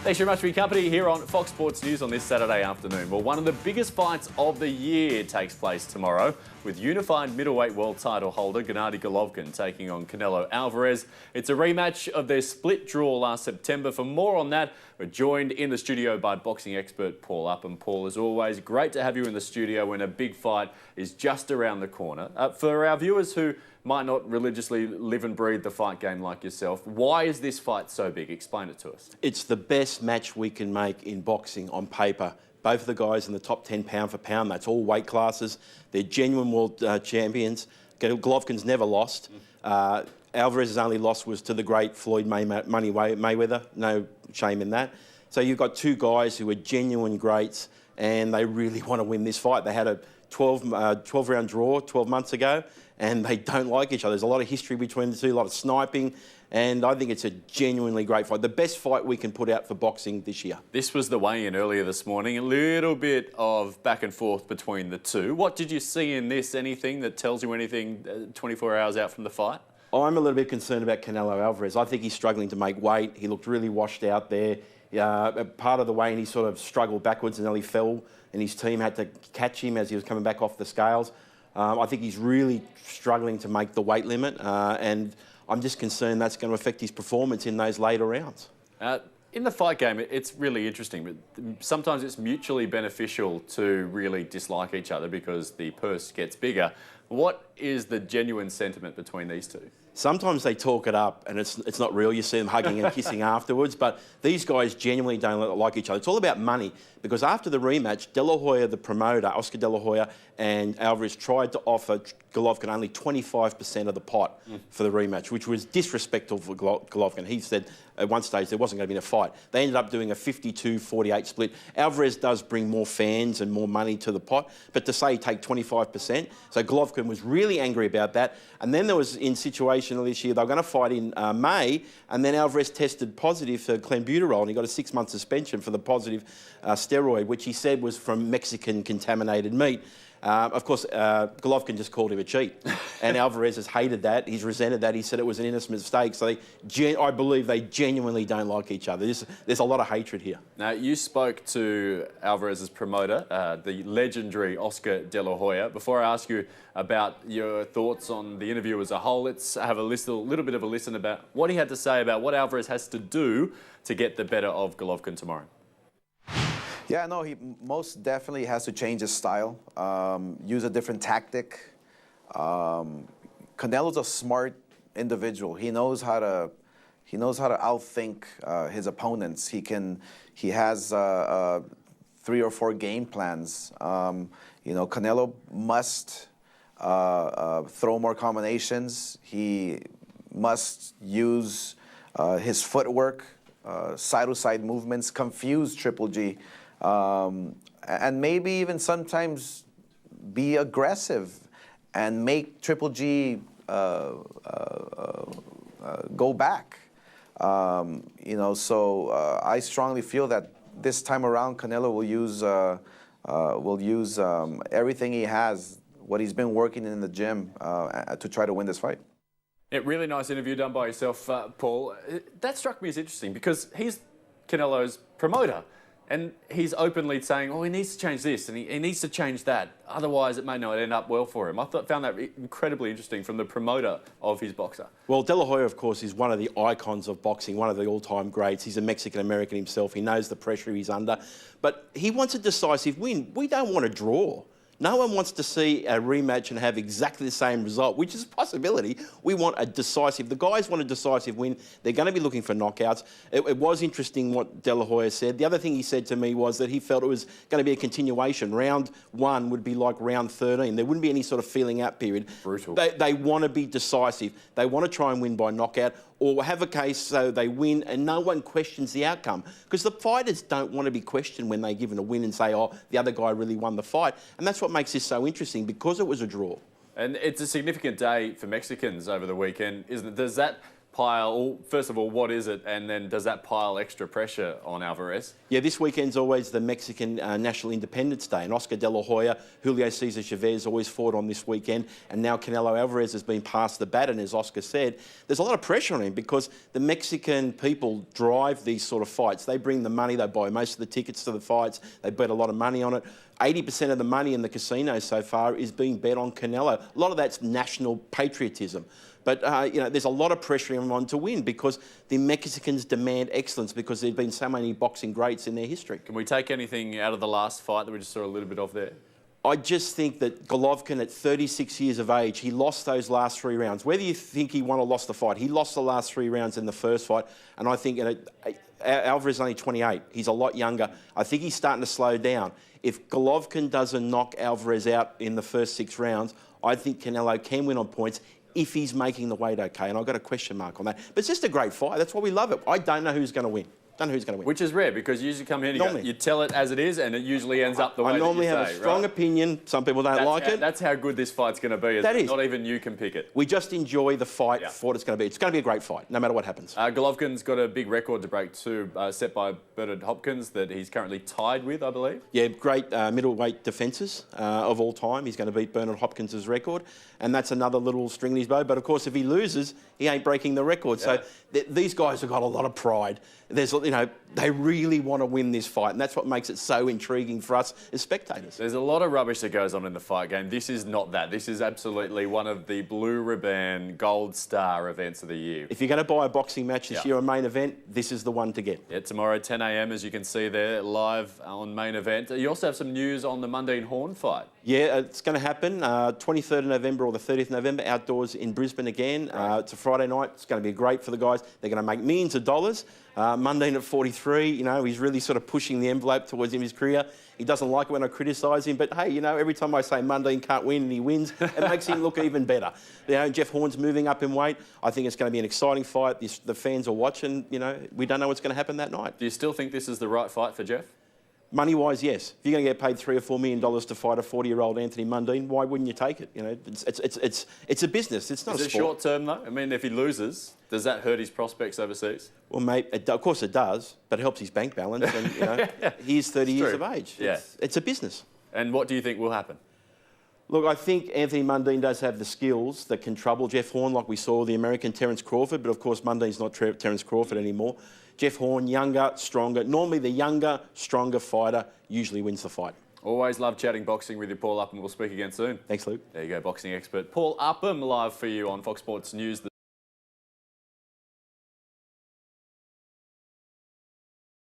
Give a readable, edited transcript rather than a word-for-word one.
Thanks very much for your company here on Fox Sports News on this Saturday afternoon. Well, one of the biggest fights of the year takes place tomorrow with unified middleweight world title holder Gennady Golovkin taking on Canelo Alvarez. It's a rematch of their split draw last September. For more on that, we're joined in the studio by boxing expert Paul Upham. Paul, as always, great to have you in the studio when a big fight is just around the corner. For our viewers who might not religiously live and breathe the fight game like yourself, why is this fight so big? Explain it to us. It's the best match we can make in boxing on paper. Both of the guys in the top 10 pound for pound, that's all weight classes. They're genuine world champions. Golovkin's never lost. Alvarez's only loss was to the great Floyd Mayweather. No shame in that. So you've got two guys who are genuine greats and they really want to win this fight. They had a 12-round draw 12 months ago and they don't like each other. There's a lot of history between the two, a lot of sniping, and I think it's a genuinely great fight. The best fight we can put out for boxing this year. This was the weigh-in earlier this morning. A little bit of back and forth between the two. What did you see in this? Anything that tells you anything 24 hours out from the fight? I'm a little bit concerned about Canelo Alvarez. I think he's struggling to make weight. He looked really washed out there. Part of the way, and he sort of struggled backwards and nearly fell, and his team had to catch him as he was coming back off the scales. I think he's really struggling to make the weight limit, and I'm just concerned that's going to affect his performance in those later rounds. In the fight game, it's really interesting, but sometimes it's mutually beneficial to really dislike each other because the purse gets bigger. What is the genuine sentiment between these two? Sometimes they talk it up and it's not real. You see them hugging and kissing afterwards, but these guys genuinely don't like each other. It's all about money, because after the rematch, De La Hoya, the promoter, Oscar De La Hoya, and Alvarez tried to offer Golovkin only 25% of the pot for the rematch, which was disrespectful for Golovkin. He said at one stage there wasn't going to be a fight. They ended up doing a 52-48 split. Alvarez does bring more fans and more money to the pot, but to say take 25%, so Golovkin was really angry about that. And then there was, in situation this year, they were going to fight in May, and then Alvarez tested positive for clenbuterol, and he got a 6-month suspension for the positive steroid, which he said was from Mexican contaminated meat. Of course, Golovkin just called him a cheat, and Alvarez has hated that. He's resented that. He said it was an innocent mistake. So I believe they genuinely don't like each other. There's a lot of hatred here. Now, you spoke to Alvarez's promoter, the legendary Oscar De La Hoya. Before I ask you about your thoughts on the interview as a whole, let's have a little bit of a listen about what he had to say about what Alvarez has to do to get the better of Golovkin tomorrow. Yeah, no, he most definitely has to change his style, use a different tactic. Canelo's a smart individual. He knows how to outthink his opponents. He has 3 or 4 game plans. You know, Canelo must throw more combinations. He must use his footwork, side-to-side movements, confuse Triple G. And maybe even sometimes be aggressive and make Triple G go back. You know, so I strongly feel that this time around Canelo will use everything he has, what he's been working in the gym, to try to win this fight. Yeah, really nice interview done by yourself, Paul. That struck me as interesting because he's Canelo's promoter. And he's openly saying, oh, he needs to change this and he needs to change that. Otherwise, it may not end up well for him. I found that incredibly interesting from the promoter of his boxer. Well, De La Hoya, of course, is one of the icons of boxing, one of the all-time greats. He's a Mexican-American himself. He knows the pressure he's under. But he wants a decisive win. We don't want a draw. No one wants to see a rematch and have exactly the same result, which is a possibility. We want a decisive. The guys want a decisive win. They're going to be looking for knockouts. It was interesting what De La Hoya said. The other thing he said to me was that he felt it was going to be a continuation. Round 1 would be like round 13. There wouldn't be any sort of feeling out period. Brutal. They want to be decisive. They want to try and win by knockout, or have a case so they win and no one questions the outcome. Because the fighters don't want to be questioned when they're given a win and say, oh, the other guy really won the fight. And that's what makes this so interesting, because it was a draw. And it's a significant day for Mexicans over the weekend, isn't it? Does that pile, first of all, what is it? And then does that pile extra pressure on Alvarez? Yeah, this weekend's always the Mexican National Independence Day, and Oscar De La Hoya, Julio Cesar Chavez always fought on this weekend, and now Canelo Alvarez has been passed the baton, as Oscar said. There's a lot of pressure on him because the Mexican people drive these sort of fights. They bring the money, they buy most of the tickets to the fights, they bet a lot of money on it. 80% of the money in the casinos so far is being bet on Canelo. A lot of that's national patriotism. But, there's a lot of pressure on him on to win because the Mexicans demand excellence because there's been so many boxing greats in their history. Can we take anything out of the last fight that we just saw a little bit of there? I just think that Golovkin, at 36 years of age, he lost those last 3 rounds. Whether you think he won or lost the fight, he lost the last 3 rounds in the first fight. And I think Alvarez is only 28. He's a lot younger. I think he's starting to slow down. If Golovkin doesn't knock Alvarez out in the first 6 rounds, I think Canelo can win on points if he's making the weight okay. And I've got a question mark on that. But it's just a great fight. That's why we love it. I don't know who's going to win. Don't know who's going to win. Which is rare because you usually come here and you tell it as it is and it usually ends up the way that you say. I normally have a strong opinion. Some people don't like it. That's how good this fight's going to be. That is. Not even you can pick it. We just enjoy the fight for what it's going to be. It's going to be a great fight, no matter what happens. Golovkin's got a big record to break too, set by Bernard Hopkins that he's currently tied with, I believe. Yeah, great middleweight defences of all time. He's going to beat Bernard Hopkins' record. And that's another little string in his bow. But, of course, if he loses, he ain't breaking the record. Yeah. So these guys have got a lot of pride. They really want to win this fight. And that's what makes it so intriguing for us as spectators. There's a lot of rubbish that goes on in the fight game. This is not that. This is absolutely one of the blue ribbon, gold star events of the year. If you're going to buy a boxing match this year, a main event, this is the one to get. Yeah, tomorrow, 10 a.m, as you can see there, live on main event. You also have some news on the Mundine Horn fight. Yeah, it's going to happen 23rd of November or the 30th of November, outdoors in Brisbane again. Right. It's a Friday night. It's going to be great for the guys. They're going to make millions of dollars. Mundine at 43, he's really sort of pushing the envelope towards his career. He doesn't like it when I criticise him, but hey, every time I say Mundine can't win and he wins, it makes him look even better. Jeff Horn's moving up in weight. I think it's going to be an exciting fight. The fans will watch and, we don't know what's going to happen that night. Do you still think this is the right fight for Jeff? Money-wise, yes. If you're going to get paid $3 or $4 million to fight a 40-year-old Anthony Mundine, why wouldn't you take it? It's a business. It's not a sport. Is it short term though? I mean, if he loses, does that hurt his prospects overseas? Well, mate, of course it does, but it helps his bank balance. And he's 30 years of age. Yeah. It's a business. And what do you think will happen? Look, I think Anthony Mundine does have the skills that can trouble Jeff Horn, like we saw the American Terence Crawford, but of course Mundine's not Terence Crawford anymore. Jeff Horn, younger, stronger. Normally the younger, stronger fighter usually wins the fight. Always love chatting boxing with you, Paul Upham. We'll speak again soon. Thanks, Luke. There you go, boxing expert Paul Upham live for you on Fox Sports News.